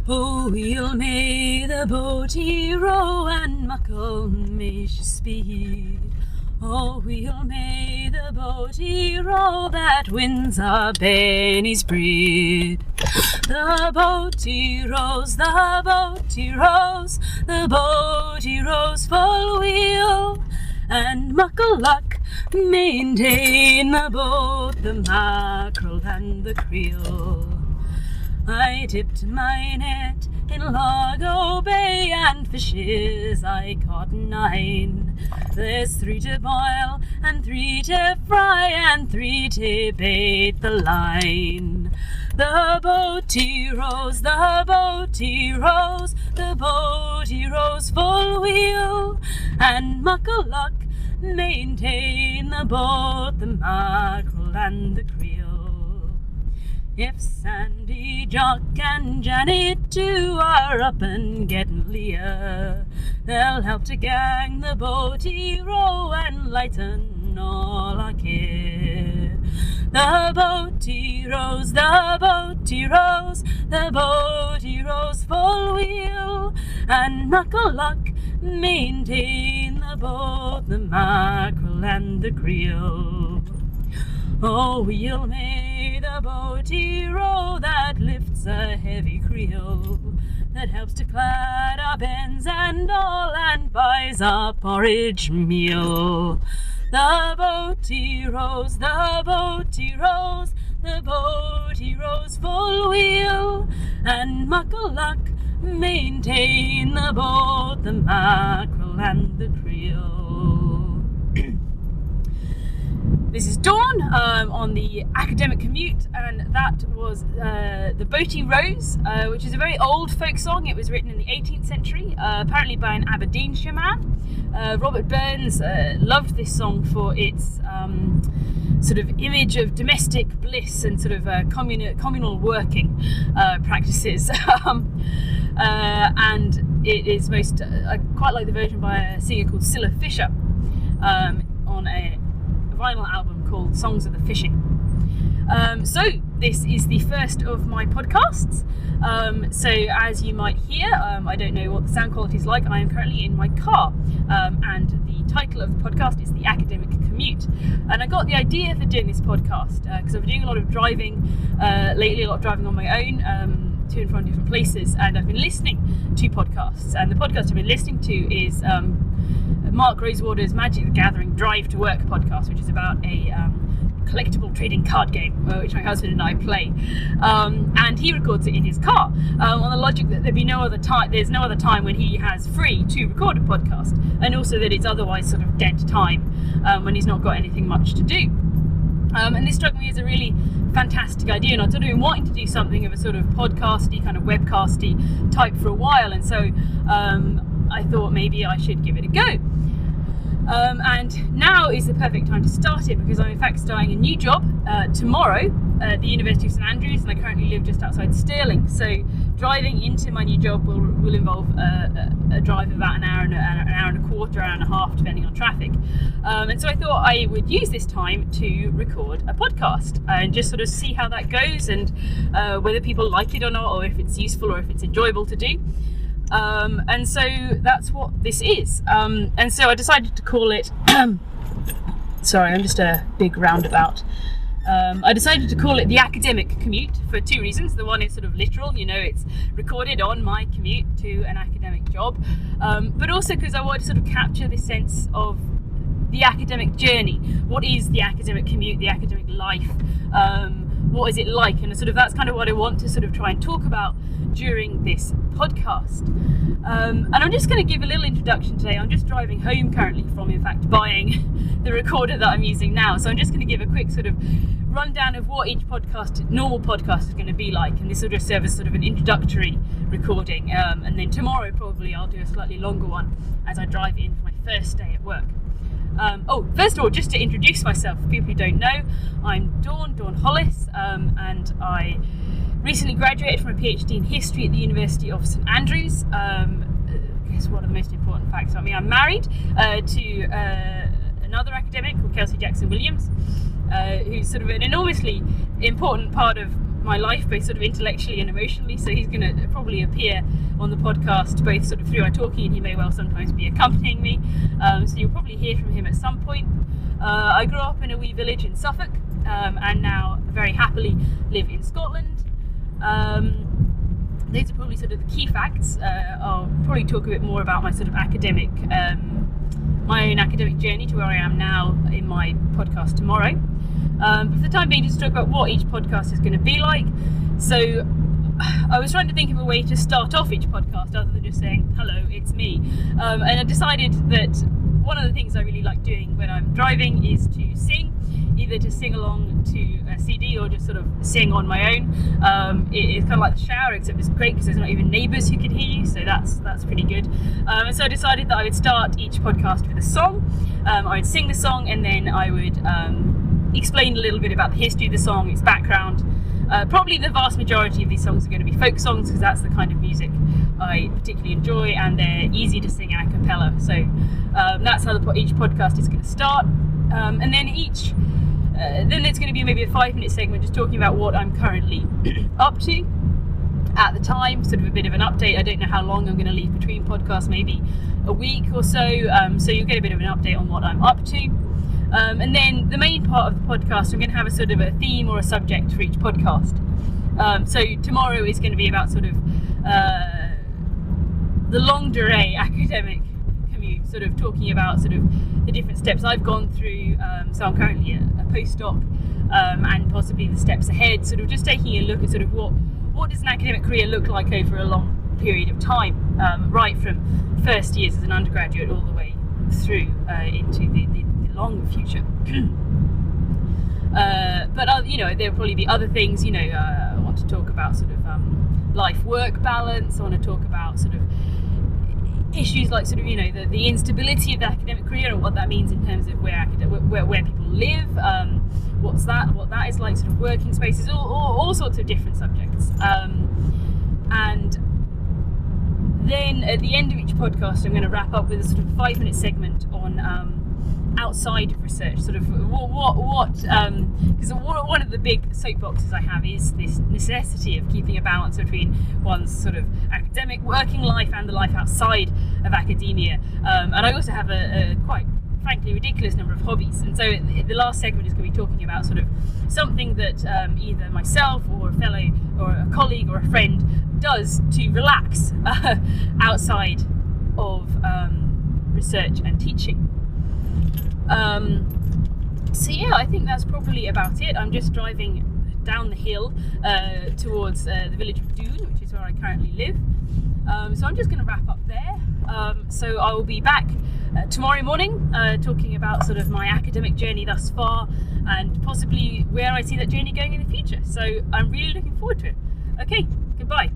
Oh, weel may the boatie row and muckle may she speed. Oh, weel may the boatie row that wins our Benny's breed. The boatie rows, the boatie rows, the boatie rows full wheel, and muckle luck maintain the boat, the mackerel and the creel. I dipped my net in Largo Bay, and fishes I caught 9. There's 3 to boil, and 3 to fry, and 3 to bait the line. The boatie rows, the boatie rows, the boatie rows full wheel, and muckle luck maintain the boat, the mackerel and the creel. If Sandy, Jock and Janet too are up and getting leer, they'll help to gang the boatie row and lighten all our care. The boatie rows, the boatie rows, the boatie rows full wheel, and muckle luck maintain the boat, the mackerel and the creel. Oh, weel may the boatie row that lifts a heavy creel, that helps to clad our bends and all, and buys our porridge meal. The boatie rows, the boatie rows, the boatie rows full wheel, and muckle luck maintain the boat, the mackerel and the creel. This is Dawn on the academic commute, and that was the Boatie Rows, which is a very old folk song. It was written in the 18th century, apparently by an Aberdeenshire man. Robert Burns loved this song for its sort of image of domestic bliss and sort of communal working practices. And it is I quite like the version by a singer called Cilla Fisher on a vinyl album called Songs of the Fishing. So this is the first of my podcasts. So as you might hear, I don't know what the sound quality is like. I am currently in my car, and the title of the podcast is The Academic Commute. And I got the idea for doing this podcast because I've been doing a lot of driving lately, a lot of driving on my own to and from different places, and I've been listening to podcasts. And the podcast I've been listening to is Mark Rosewater's Magic the Gathering Drive to Work podcast, which is about a collectible trading card game which my husband and I play, and he records it in his car on the logic that there's no other time when he has free to record a podcast, and also that it's otherwise sort of dead time when he's not got anything much to do. And this struck me as a really fantastic idea, and I'd sort of been wanting to do something of a sort of podcasty, kind of webcasty type for a while, and so I thought maybe I should give it a go. And now is the perfect time to start it, because I'm in fact starting a new job tomorrow at the University of St Andrews, and I currently live just outside Stirling. So driving into my new job will involve a drive of about an hour and a quarter, hour and a half, depending on traffic. And so I thought I would use this time to record a podcast and just sort of see how that goes, and whether people like it or not, or if it's useful or if it's enjoyable to do. And so that's what this is. And so I decided to call it sorry, I'm just a big roundabout. I decided to call it The Academic Commute for 2 reasons. The one is sort of literal, it's recorded on my commute to an academic job, but also because I wanted to sort of capture this sense of the academic journey. What is the academic commute, the academic life? What is it like? And sort of that's kind of what I want to sort of try and talk about during this podcast. And I'm just going to give a little introduction today. I'm just driving home currently from, in fact, buying the recorder that I'm using now. So I'm just going to give a quick sort of rundown of what each normal podcast is going to be like. And this will just serve as sort of an introductory recording. And then tomorrow probably I'll do a slightly longer one as I drive in for my first day at work. First of all, just to introduce myself for people who don't know, I'm Dawn Hollis, and I recently graduated from a PhD in history at the University of St Andrews. I guess one of the most important facts about me, I'm married to another academic called Kelsey Jackson Williams, who's sort of an enormously important part of my life, both sort of intellectually and emotionally. So he's going to probably appear on the podcast both sort of through our talking, and he may well sometimes be accompanying me. So you'll probably hear from him at some point. I grew up in a wee village in Suffolk, and now very happily live in Scotland. These are probably sort of the key facts. I'll probably talk a bit more about my sort of academic, my own academic journey to where I am now in my podcast tomorrow. But for the time being, just talk about what each podcast is going to be like. So I was trying to think of a way to start off each podcast other than just saying, hello, it's me. And I decided that one of the things I really like doing when I'm driving is to sing, either to sing along to a CD or just sort of sing on my own. It's kind of like the shower, except it's great because there's not even neighbours who can hear you, so that's pretty good. And so I decided that I would start each podcast with a song. I would sing the song, and then I would explain a little bit about the history of the song, its background. Probably the vast majority of these songs are going to be folk songs because that's the kind of music I particularly enjoy, and they're easy to sing a cappella. So that's how each podcast is going to start. And then then it's going to be maybe a 5-minute segment just talking about what I'm currently up to at the time, sort of a bit of an update. I don't know how long I'm going to leave between podcasts, maybe a week or so. So you'll get a bit of an update on what I'm up to. And then the main part of the podcast, I'm going to have a sort of a theme or a subject for each podcast. So tomorrow is going to be about sort of the longue durée academic commute, sort of talking about sort of the different steps I've gone through. So I'm currently a postdoc, and possibly the steps ahead, sort of just taking a look at sort of what does an academic career look like over a long period of time, right from first years as an undergraduate all the way through into the long future. But there'll probably be other things. I want to talk about sort of life-work balance. I want to talk about sort of issues like sort of the instability of the academic career and what that means in terms of where people live, what that is like, sort of working spaces, all sorts of different subjects. And then at the end of each podcast, I'm going to wrap up with a sort of 5-minute segment on outside of research, sort of because one of the big soapboxes I have is this necessity of keeping a balance between one's sort of academic working life and the life outside of academia. And I also have a quite frankly ridiculous number of hobbies, and so the last segment is going to be talking about sort of something that either myself or a fellow or a colleague or a friend does to relax outside of research and teaching. So yeah, I think that's probably about it. I'm just driving down the hill towards the village of Doon, which is where I currently live. So I'm just going to wrap up there. So I will be back tomorrow morning talking about sort of my academic journey thus far and possibly where I see that journey going in the future. So I'm really looking forward to it. Okay, goodbye.